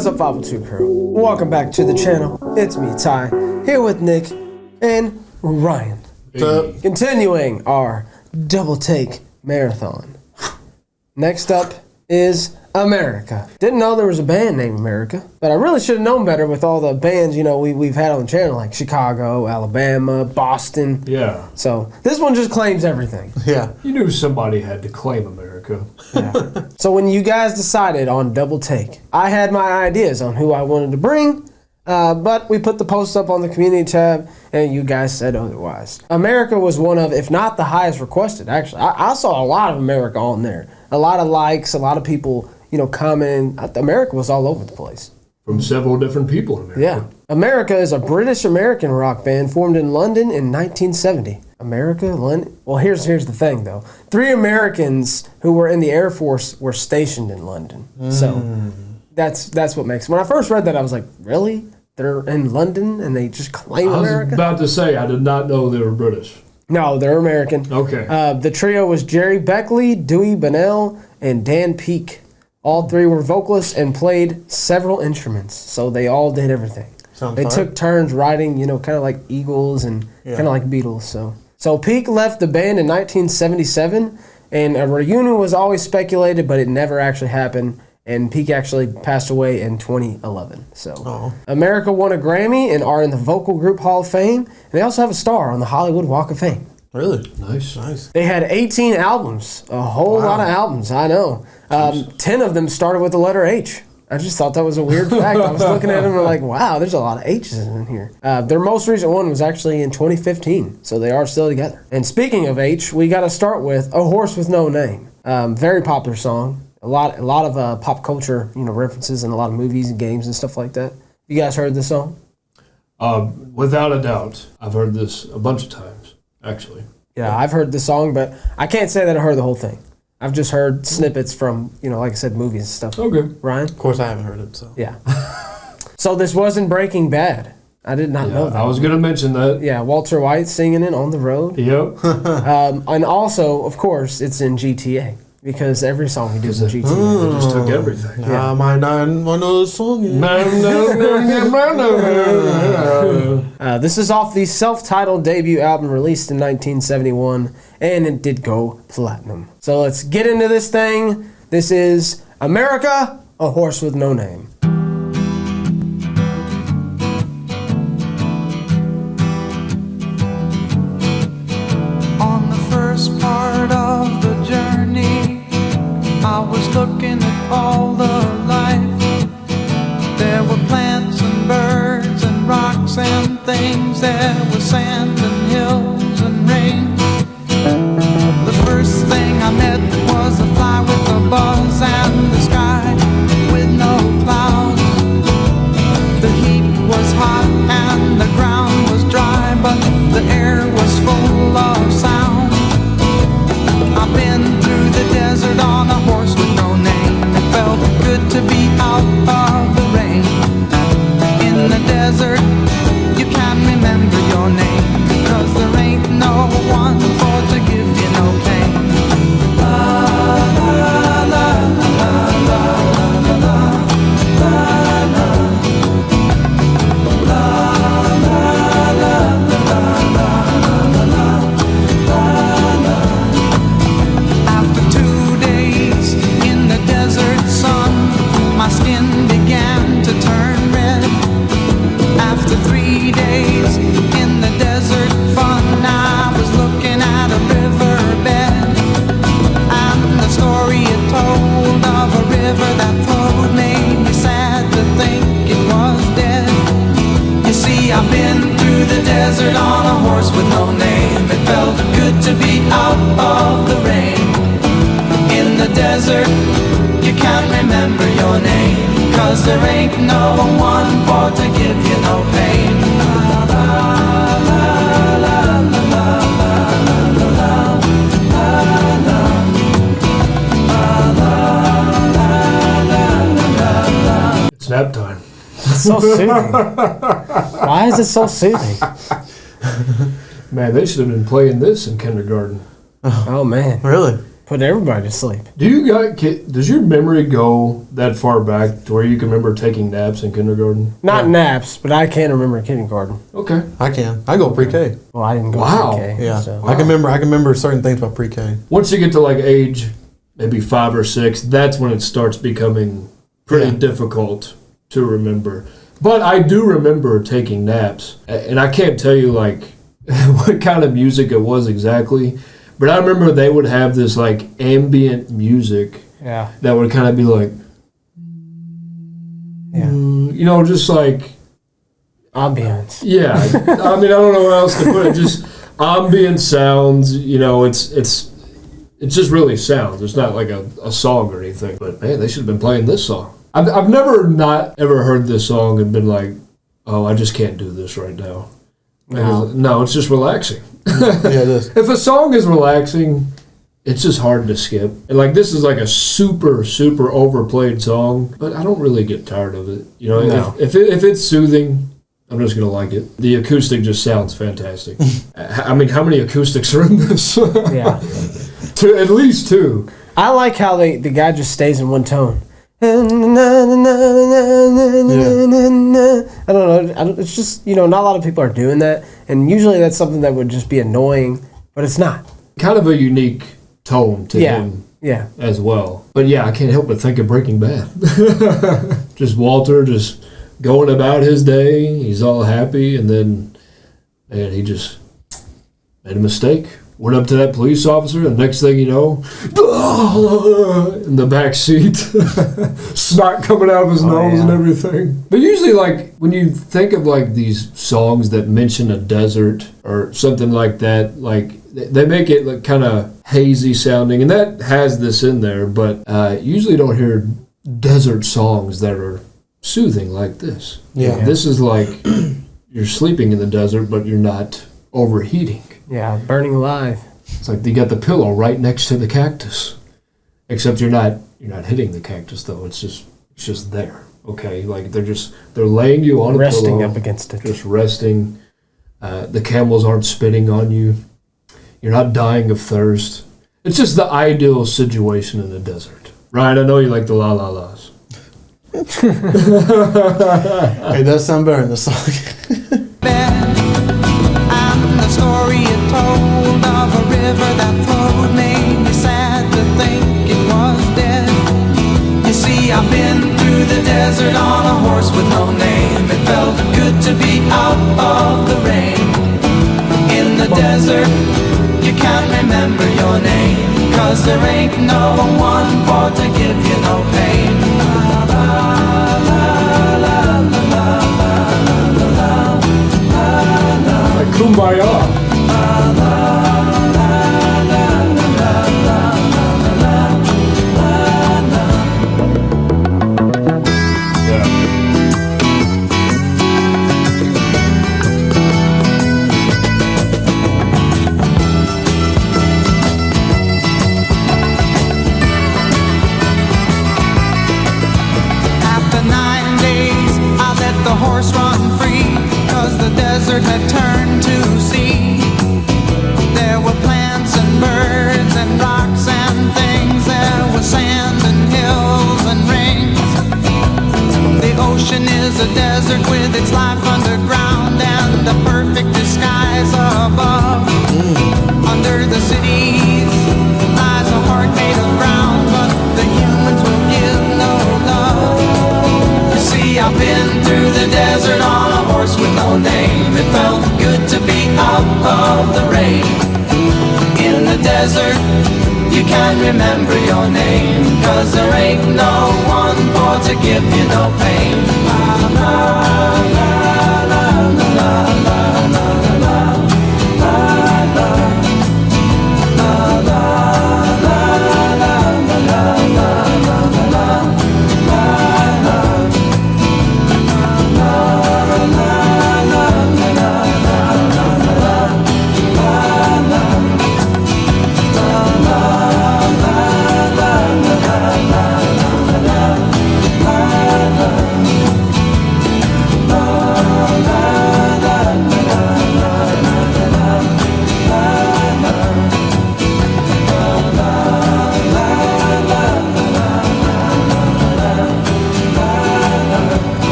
What's up, 502 crew? Welcome back to the channel. It's me, Ty, here with Nick and Ryan. Hey. Continuing our double take marathon. Next up is America. Didn't know there was a band named America, but I really should have known better with all the bands, you know, we've had on the channel, like Chicago, Alabama, Boston. Yeah. So this one just claims everything. Yeah. You knew somebody had to claim America. Yeah. So when you guys decided on double take, I had my ideas on who I wanted to bring, but we put the post up on the community tab, and you guys said otherwise. America was one of, if not the highest requested, actually. I saw a lot of America on there. A lot of likes, a lot of people, you know, commenting. America was all over the place. From several different people in America. Yeah. America is a British-American rock band formed in London in 1970. America, London. Well, here's the thing, though. 3 Americans who were in the Air Force were stationed in London. So that's what makes. When I first read that, I was like, really? They're in London and they just claim America? I was about to say, I did not know they were British. No, they're American. Okay. The trio was Jerry Beckley, Dewey Bunnell, and Dan Peake. All 3 were vocalists and played several instruments, so they all did everything. They took turns writing, you know, kind of like Eagles and kind of like Beatles. So Peake left the band in 1977, and a reunion was always speculated, but it never actually happened. And Peake actually passed away in 2011. So America won a Grammy and are in the Vocal Group Hall of Fame. And they also have a star on the Hollywood Walk of Fame. Really? Nice. They had 18 albums, a whole lot of albums, I know. 10 of them started with the letter H. I just thought that was a weird fact. I was looking at them and like, wow, there's a lot of H's in here. Their most recent one was actually in 2015, so they are still together. And speaking of H, we got to start with A Horse with No Name. Very popular song. A lot of pop culture, you know, references in a lot of movies and games and stuff like that. You guys heard this song? Without a doubt. I've heard this a bunch of times, actually. Yeah, I've heard this song, but I can't say that I heard the whole thing. I've just heard snippets from, you know, like I said, movies and stuff. Okay. Ryan? Of course, I haven't heard it, so. Yeah. So this wasn't Breaking Bad. I did not know that. I was going to mention that. Yeah, Walter White singing it on the road. Yep. And also, of course, it's in GTA. Because every song he does in GTA. They just took everything. Yeah, my 910 song. This is off the self-titled debut album released in 1971, and it did go platinum. So let's get into this thing. This is America, A Horse with No Name. On the first part of the journey, I was looking at all the life. There were plants and birds and rocks and things. There was sand and hills and rain. The first thing I met was a fly with a buzz and the sky with no clouds. The heat was hot and the ground was dry, but the air was full of sound. I've been through the desert on a horse with no name. It felt good to be out of the rain. In the desert, you can't remember your name, because there ain't no one for to give you no pain. La la la la la la la la la la la. After 2 days in the desert sun, my skin began to turn red. After 3 days in the desert fun, I was looking at a riverbed, and the story it told of a river that flowed made me sad to think it was dead. You see, I've been through the desert on a horse with no name. It felt good to be out of the rain. In the desert, you can't remember your name, 'cause there ain't no one for to give you no pain. La la la la la la la la. It's nap time. It's so soothing. Why is it so soothing? Man, they should have been playing this in kindergarten. Oh, man. Really? put everybody to sleep. Does your memory go that far back to where you can remember taking naps in kindergarten? Not naps, but I can remember kindergarten. Okay, I can. I go pre-K. Well, I didn't go pre-K. Yeah, so. I can remember certain things about pre-K. Once you get to like age maybe 5 or 6, that's when it starts becoming pretty difficult to remember. But I do remember taking naps, and I can't tell you like what kind of music it was exactly. But I remember they would have this like ambient music that would kind of be like, just like ambience. Yeah, I mean I don't know where else to put it. Just ambient sounds. It's just really sounds. It's not like a song or anything. But man, they should have been playing this song. I've never not ever heard this song and been like, oh, I just can't do this right now. No, it's just relaxing. Yeah, it is. If a song is relaxing, it's just hard to skip. And like this is like a super, super overplayed song, but I don't really get tired of it. If it's soothing, I'm just gonna like it. The acoustic just sounds fantastic. I mean, how many acoustics are in this? Yeah, at least 2. I like how the guy just stays in one tone. I don't know. It's just, not a lot of people are doing that. And usually that's something that would just be annoying, but it's not. Kind of a unique tone to him as well. But yeah, I can't help but think of Breaking Bad. Just Walter just going about his day. He's all happy. And then, man, he just made a mistake. Went up to that police officer, and the next thing you know, in the back seat, snot coming out of his nose and everything. But usually, like, when you think of, like, these songs that mention a desert or something like that, like, they make it, like, kind of hazy sounding, and that has this in there, but usually don't hear desert songs that are soothing like this. Yeah. This is like you're sleeping in the desert, but you're not overheating. Yeah, burning alive. It's like you got the pillow right next to the cactus, except you're not hitting the cactus though. It's just there. Okay, like they're laying you on a resting pillow, up against it, just resting. The camels aren't spitting on you. You're not dying of thirst. It's just the ideal situation in the desert. Ryan, I know you like the la la las. It does sound better in the song. Story it told of a river that flowed made me sad to think it was dead. You see, I've been through the desert on a horse with no name. It felt good to be out of the rain. In the desert, you can't remember your name, 'cause there ain't no one for to give you no pain. Like Kumbaya. The horse run free, 'cause the desert had turned to sea. There were plants and birds and rocks and things. There was sand and hills and rings. The ocean is a desert with its life underground and a perfect disguise above. Under the cities lies a heart made of ground, but the humans will give no love. See, I've been through the desert on a horse with no name. It felt good to be out of the rain. In the desert, you can't remember your name, 'cause there ain't no one for to give you no pain. La, la, la, la, la, la, la, la, la, la, la, la,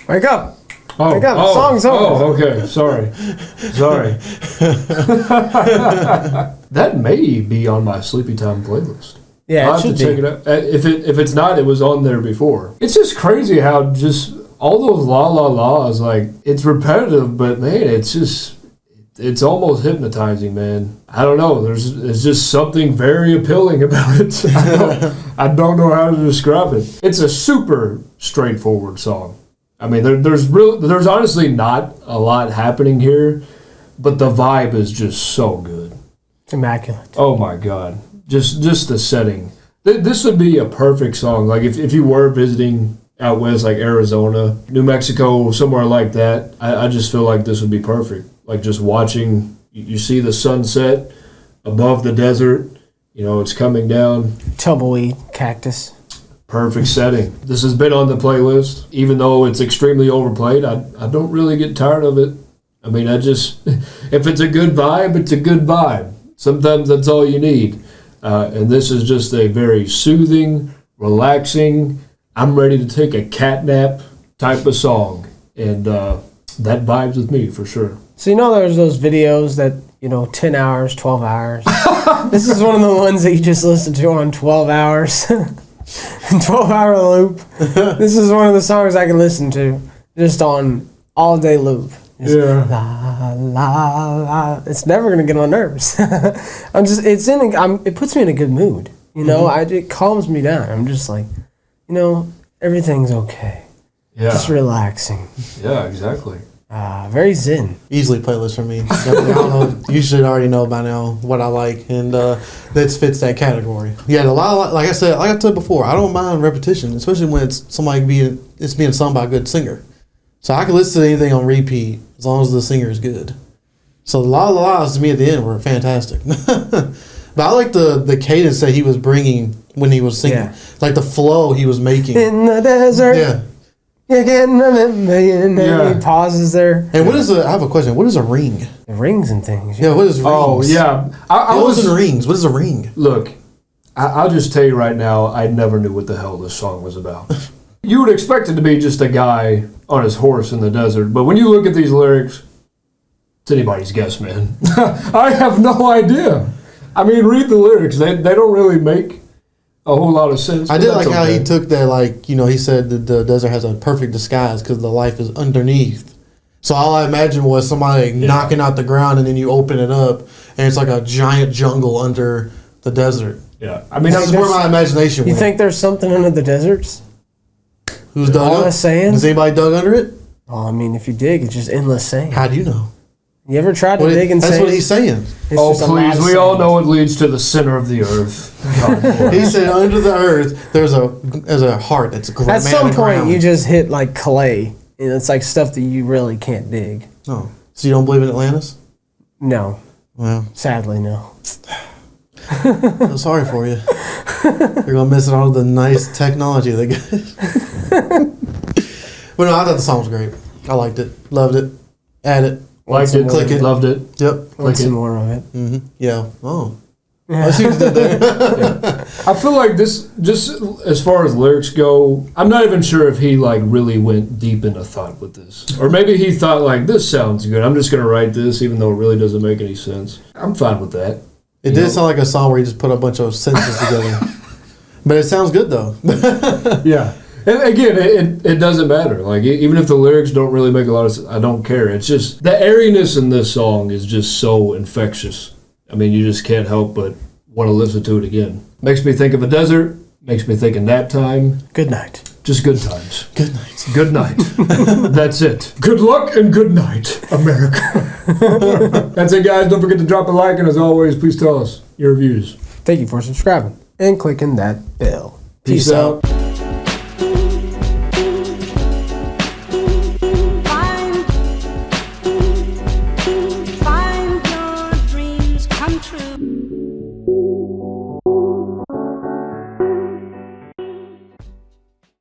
Wake up. Oh, Wake up. Song's over. Oh, okay. Sorry. That may be on my Sleepy Time playlist. Yeah, I'll have to check it out. If it's not, it was on there before. It's just crazy how just all those la la la's, like, it's repetitive, but man, it's almost hypnotizing, man. I don't know. There's just something very appealing about it. I don't know how to describe it. It's a super straightforward song. I mean, there's honestly not a lot happening here, but the vibe is just so good. It's immaculate. Oh my God. Just the setting. This would be a perfect song. Like if you were visiting out west, like Arizona, New Mexico, somewhere like that, I just feel like this would be perfect. Like just watching, you see the sunset above the desert, it's coming down. Tumbleweed, cactus. Perfect setting. This has been on the playlist, even though it's extremely overplayed. I don't really get tired of it. I mean, if it's a good vibe, it's a good vibe. Sometimes that's all you need. And this is just a very soothing, relaxing, I'm ready to take a cat nap type of song. And that vibes with me for sure. So there's those videos that, 10 hours, 12 hours. This is one of the ones that you just listen to on 12 hours. 12-hour loop. This is one of the songs I can listen to just on all-day loop. Just la, la, la. It's never going to get on nerves. It puts me in a good mood. It calms me down. I'm just like, everything's okay. Yeah. Just relaxing. Yeah, exactly. Very zen. Easily playlist for me. I don't know. You should already know by now what I like, and that fits that category. Yeah, like I said before, I don't mind repetition, especially when it's being sung by a good singer. So I can listen to anything on repeat as long as the singer is good. So the la la la's to me at the end were fantastic. But I like the cadence that he was bringing when he was singing, like the flow he was making in the desert. Yeah. You can remember your name. He pauses there. And I have a question. What is a ring? The rings and things. Yeah, what is rings? Oh, yeah. I wasn't rings. What is a ring? Look, I'll just tell you right now, I never knew what the hell this song was about. You would expect it to be just a guy on his horse in the desert, but when you look at these lyrics, it's anybody's guess, man. I have no idea. I mean, read the lyrics. They don't really make a whole lot of sense. I did like how he took that, he said that the desert has a perfect disguise because the life is underneath. So all I imagined was somebody knocking out the ground, and then you open it up, and it's like a giant jungle under the desert. Yeah. I mean, that's where my imagination went. You think there's something under the deserts? Who's dug up? Sand? Has anybody dug under it? Oh, I mean, if you dig, it's just endless sand. How do you know? You ever tried to dig in sand? That's what he's saying. Please, we all know it leads to the center of the earth. He said under the earth, there's a heart that's at some point, you just hit like clay. And it's like stuff that you really can't dig. Oh, so you don't believe in Atlantis? No. Well, sadly, no. I'm sorry for you. You're gonna miss all the nice technology they got. But no, I thought the song was great. I liked it, loved it, add it, liked it, click it, loved it. Yep, click some more of it. Mm-hmm. Yeah. Oh. I see what you did there. Yeah. I feel like this, just as far as lyrics go, I'm not even sure if he really went deep into thought with this, or maybe he thought this sounds good. I'm just gonna write this, even though it really doesn't make any sense. I'm fine with that. It did sound like a song where he just put a bunch of sentences together, but it sounds good though. Yeah. And again, it doesn't matter. Even if the lyrics don't really make a lot of sense, I don't care. It's just the airiness in this song is just so infectious. I mean, you just can't help but want to listen to it again. Makes me think of a desert. Makes me think of nap time. Good night. Just good times. Good night. Good night. That's it. Good luck and good night, America. That's it, guys. Don't forget to drop a like, and as always, please tell us your views. Thank you for subscribing and clicking that bell. Peace out. Find your dreams come true.